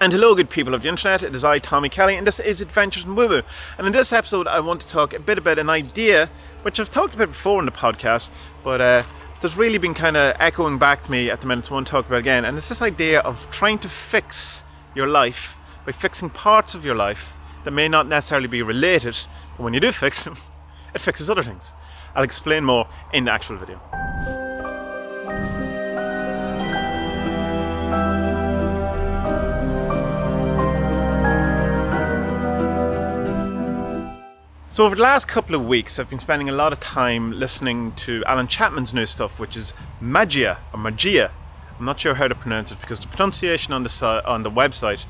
And hello good people of the internet, it is I, Tommy Kelly, and this is Adventures in Woo Woo. And in this episode I want to talk a bit about an idea which I've talked about before in the podcast, but it's really been kind of echoing back to me at the minute, so I want to talk about it again. And it's this idea of trying to fix your life by fixing parts of your life that may not necessarily be related, but when you do fix them, it fixes other things. I'll explain more in the actual video. So over the last couple of weeks, I've been spending a lot of time listening to Alan Chapman's new stuff, which is Magia, or Magia. I'm not sure how to pronounce it because the pronunciation on the website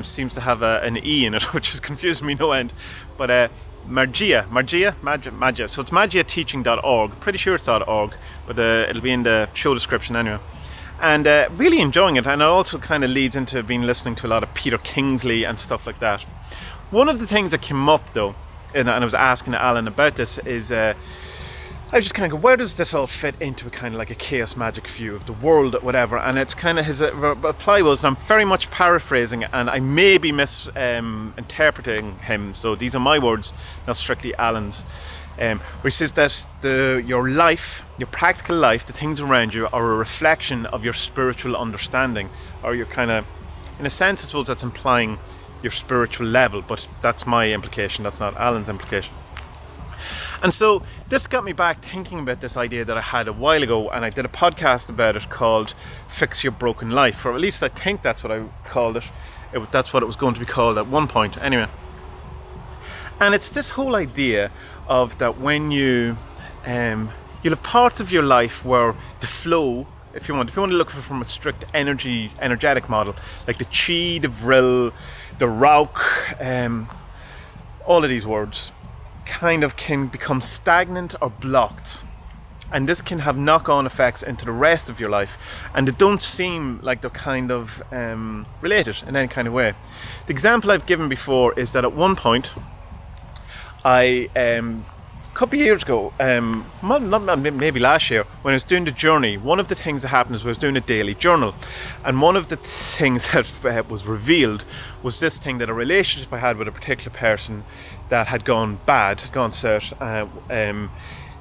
seems to have an E in it, which is confusing me no end. But Magia. So it's magiateaching.org. Pretty sure it's .org, but it'll be in the show description anyway. And really enjoying it, and it also kind of leads into being listening to a lot of Peter Kingsley and stuff like that. One of the things that came up though, and I was asking Alan about this, is I was just kind of go, where does this all fit into a kind of like a chaos magic view of the world, whatever? And it's kind of his reply was, and I'm very much paraphrasing, and I may be misinterpreting him, so these are my words, not strictly Alan's, where he says that your life, your practical life, the things around you are a reflection of your spiritual understanding, or your kind of, in a sense, I suppose that's implying your spiritual level, but that's my implication, that's not Alan's implication. And so this got me back thinking about this idea that I had a while ago, and I did a podcast about it called Fix Your Broken Life, or at least I think that's what I called it. That's what it was going to be called at one point anyway. And it's this whole idea of that when you'll have parts of your life where the flow, if you want to look at it from a strict energetic model, like the chi, the vril, the rauk, all of these words kind of can become stagnant or blocked, and this can have knock-on effects into the rest of your life, and they don't seem like they're kind of related in any kind of way. The example I've given before is that at one point I a couple of years ago, maybe last year, when I was doing the journey, one of the things that happened is I was doing a daily journal, and one of the things that was revealed was this thing, that a relationship I had with a particular person that had gone bad, had gone south,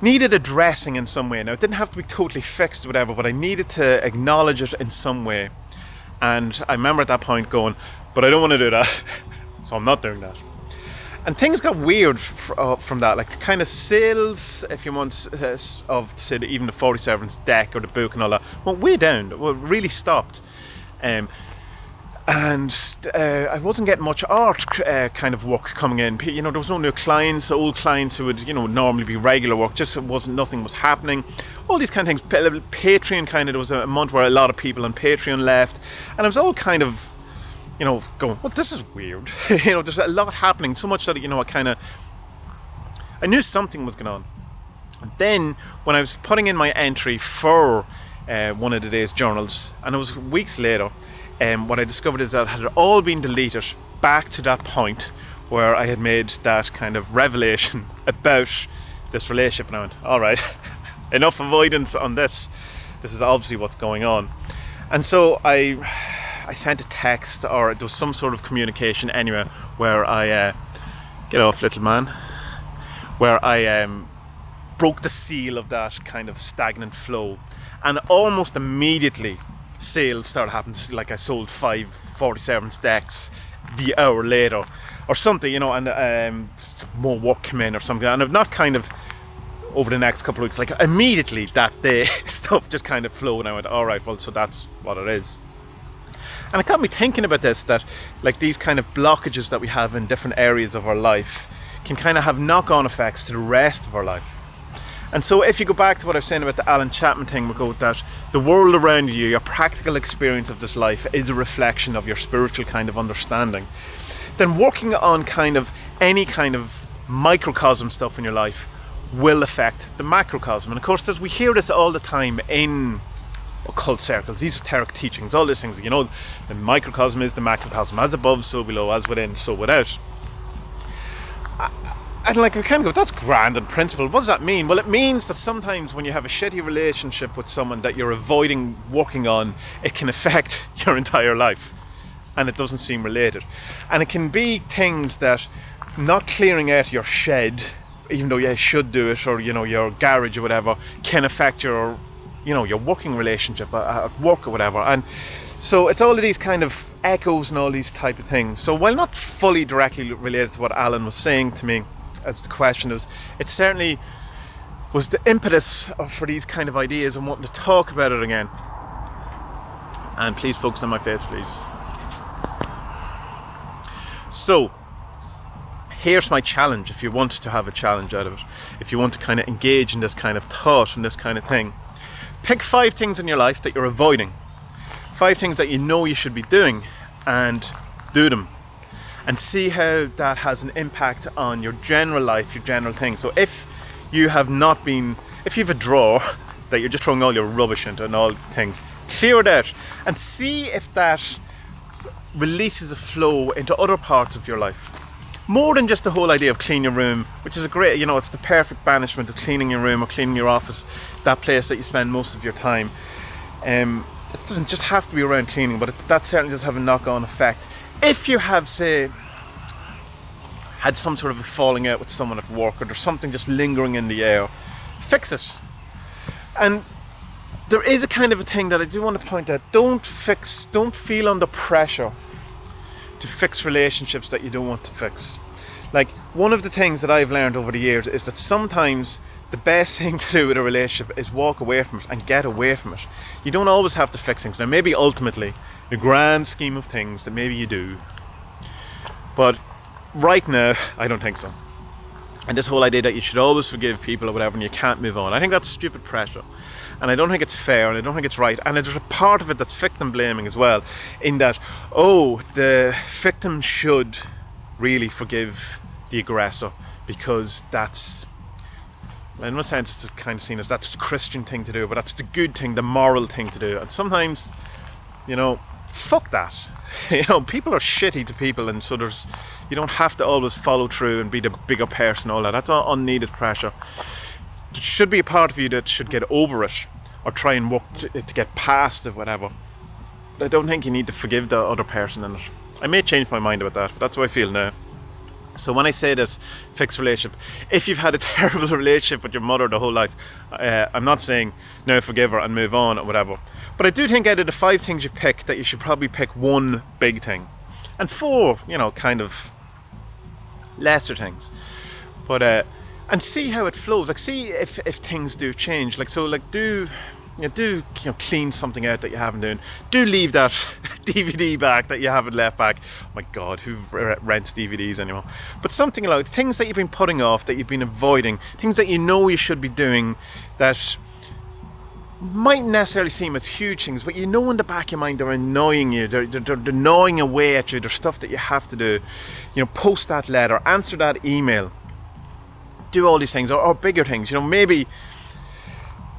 needed addressing in some way. Now, it didn't have to be totally fixed or whatever, but I needed to acknowledge it in some way. And I remember at that point going, but I don't want to do that, so I'm not doing that. And things got weird from that, like the kind of sales, if you want, of say even the 47's deck or the book and all that, went way down. Well, really stopped. And I wasn't getting much art kind of work coming in. You know, there was no new clients, old clients who would, you know, normally be regular work. Just nothing was happening. All these kind of things. Patreon kind of, there was a month where a lot of people on Patreon left, and it was all kind of, you know, going, well, this is weird. You know, there's a lot happening, so much that, you know, I knew something was going on. And then when I was putting in my entry for one of the day's journals, and it was weeks later, what I discovered is that it had all been deleted back to that point where I had made that kind of revelation about this relationship, and I went, all right, enough avoidance on this. This is obviously what's going on. And so I sent a text, or there was some sort of communication anyway, where I get off, little man, where I broke the seal of that kind of stagnant flow, and almost immediately sales started happening. Like I sold 5 47's decks the hour later or something, you know, and more work came in or something, and I've not kind of over the next couple of weeks, like immediately that day stuff just kind of flowed, and I went, all right, well, so that's what it is. And it got me thinking about this, that like these kind of blockages that we have in different areas of our life can kind of have knock-on effects to the rest of our life. And so if you go back to what I was saying about the Alan Chapman thing, we go that the world around you, your practical experience of this life, is a reflection of your spiritual kind of understanding. Then working on kind of any kind of microcosm stuff in your life will affect the macrocosm. And of course, we hear this all the time in occult circles, esoteric teachings, all these things, you know, the microcosm is the macrocosm, as above, so below, as within, so without. And like we kind of go, that's grand in principle. What does that mean? Well, it means that sometimes when you have a shitty relationship with someone that you're avoiding working on, it can affect your entire life. and it doesn't seem related. And it can be things that not clearing out your shed, even though you should do it, or your garage or whatever, can affect your your working relationship at work or whatever. And so it's all of these kind of echoes and all these type of things. So while not fully directly related to what Alan was saying to me as the question is, it certainly was the impetus for these kind of ideas and wanting to talk about it again. And please focus on my face, please. So here's my challenge, if you want to have a challenge out of it, if you want to kind of engage in this kind of thought and this kind of thing. Pick 5 things in your life that you're avoiding. 5 things that you know you should be doing, and do them. And see how that has an impact on your general life, your general thing. So if you have if you have a drawer that you're just throwing all your rubbish into and all things, clear it out and see if that releases a flow into other parts of your life. More than just the whole idea of clean your room, which is a great, it's the perfect banishment of cleaning your room or cleaning your office, that place that you spend most of your time. It doesn't just have to be around cleaning, but that certainly does have a knock-on effect. If you have, say, had some sort of a falling out with someone at work, or there's something just lingering in the air, fix it. And there is a kind of a thing that I do want to point out. Don't feel under pressure to fix relationships that you don't want to fix. Like, one of the things that I've learned over the years is that sometimes the best thing to do with a relationship is walk away from it and get away from it. You don't always have to fix things. Now, maybe ultimately, in the grand scheme of things, that maybe you do. But right now, I don't think so. And this whole idea that you should always forgive people or whatever and you can't move on, I think that's stupid pressure. And I don't think it's fair, and I don't think it's right. And there's a part of it that's victim blaming as well, in that, the victim should really forgive the aggressor because that's, in one sense, it's kind of seen as that's the Christian thing to do, but that's the good thing, the moral thing to do. And sometimes, fuck that. People are shitty to people, and so you don't have to always follow through and be the bigger person, all that. That's all unneeded pressure. There should be a part of you that should get over it, or try and work to get past it, whatever. I don't think you need to forgive the other person in it. I may change my mind about that, but that's how I feel now. So when I say this, fixed relationship, if you've had a terrible relationship with your mother the whole life, I'm not saying now forgive her and move on or whatever. But I do think out of the 5 things you pick, that you should probably pick 1 big thing. And 4, kind of lesser things. But, and see how it flows. Like, see if things do change. Like, so, like, do clean something out that you haven't done. Do leave that DVD back that you haven't left back. Oh my God, who rents DVDs anymore? But something like things that you've been putting off, that you've been avoiding, things that you know you should be doing that mightn't necessarily seem as huge things, but in the back of your mind they're annoying you. They're gnawing away at you. There's stuff that you have to do. Post that letter, answer that email, do all these things, or bigger things. Maybe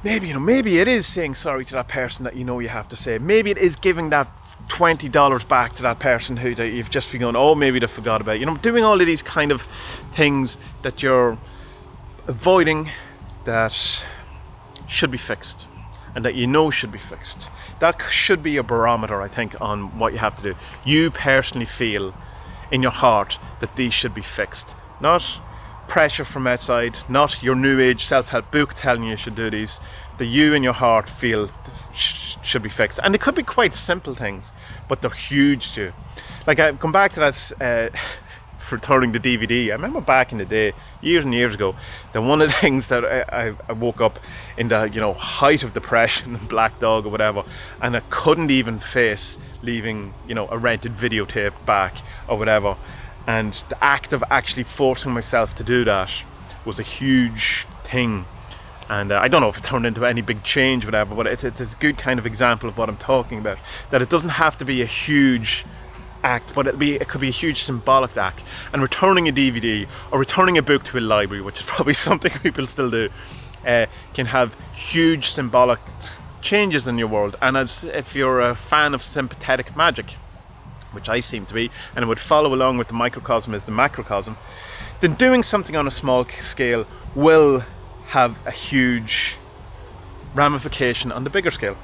it is saying sorry to that person that you have to say. Maybe it is giving that $20 back to that person who you've just been going, maybe they forgot about. Doing all of these kind of things that you're avoiding that should be fixed, and that should be fixed. That should be a barometer, I think, on what you have to do. You personally feel in your heart that these should be fixed. Not pressure from outside, not your new age self-help book telling you should do these. That you in your heart feel should be fixed. And it could be quite simple things, but they're huge too. Like, I come back to that returning the DVD. I remember back in the day, years and years ago, that one of the things that I woke up in the height of depression and black dog or whatever, and I couldn't even face leaving a rented videotape back or whatever. And the act of actually forcing myself to do that was a huge thing. And I don't know if it turned into any big change or whatever, but it's a good kind of example of what I'm talking about. That it doesn't have to be a huge act, but it could be a huge symbolic act. And returning a DVD or returning a book to a library, which is probably something people still do, can have huge symbolic changes in your world. And as if you're a fan of sympathetic magic, which I seem to be, and it would follow along with the microcosm is the macrocosm, then doing something on a small scale will have a huge ramification on the bigger scale.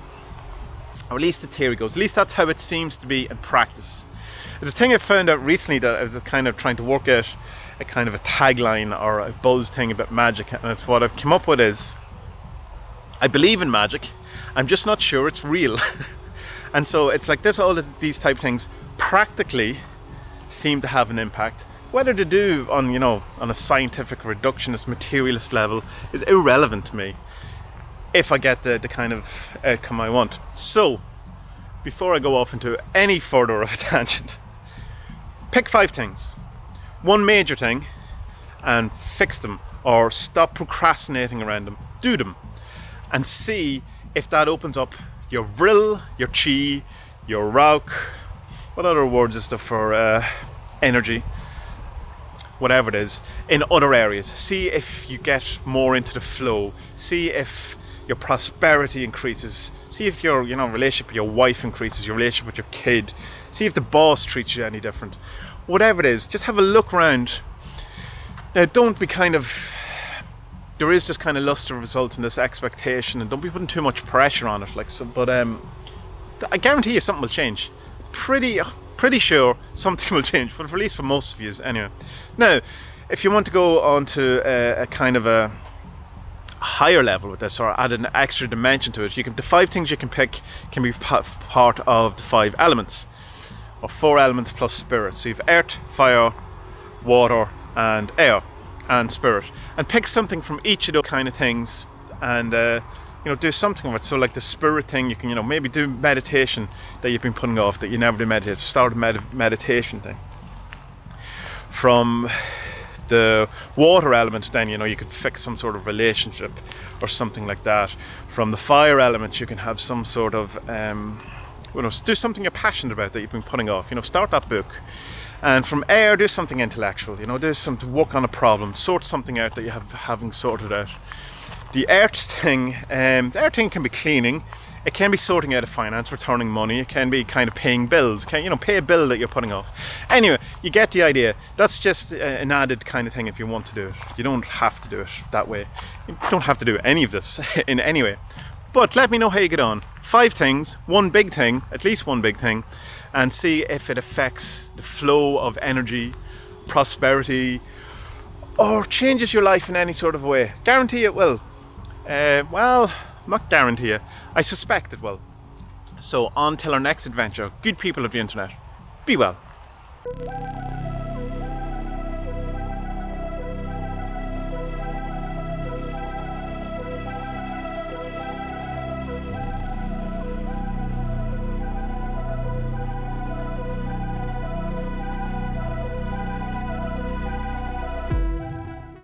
Or at least the theory goes. At least that's how it seems to be in practice. There's a thing I found out recently that I was kind of trying to work out a kind of a tagline or a buzz thing about magic, and it's what I've come up with is, I believe in magic, I'm just not sure it's real. And so it's like this, all of these type of things practically seem to have an impact. Whether they do on, you know, on a scientific reductionist materialist level is irrelevant to me if I get the kind of outcome I want. So before I go off into any further of a tangent, pick 5 things, one major thing, and fix them, or stop procrastinating around them. Do them and see if that opens up your vril, your chi, your rauk, what other words is there for energy, whatever it is, in other areas. See if you get more into the flow. See if your prosperity increases. See if your, you know, relationship with your wife increases, your relationship with your kid. See if the boss treats you any different. Whatever it is, just have a look around. Now, don't be kind of, there is this kind of lust of result and this expectation, and don't be putting too much pressure on it. Like, so, but I guarantee you something will change. Pretty sure something will change, but at least for most of you, anyway. Now, if you want to go on to a kind of a higher level with this, or add an extra dimension to it, you can, the 5 things you can pick can be part of the 5 elements, or 4 elements plus spirit. So you have earth, fire, water, and air, and spirit, and pick something from each of those kind of things, and you know, do something with it. So like the spirit thing, you can, you know, maybe do meditation that you've been putting off, that you never do meditate. Start a meditation thing. From the water element, then, you know, you could fix some sort of relationship or something like that. From the fire element, you can have some sort of you know, do something you're passionate about that you've been putting off. You know, start that book. And from air, do something intellectual. You know, do something, work on a problem, sort something out that you haven't sorted out. The earth thing can be cleaning. It can be sorting out of finance, returning money. It can be kind of paying bills. You know, pay a bill that you're putting off. Anyway, you get the idea. That's just an added kind of thing if you want to do it. You don't have to do it that way. You don't have to do any of this in any way. But let me know how you get on. 5 things, one big thing, at least one big thing, and see if it affects the flow of energy, prosperity, or changes your life in any sort of way. Guarantee it will. Well, not guarantee it. I suspect it will. So, on till our next adventure, good people of the internet, be well.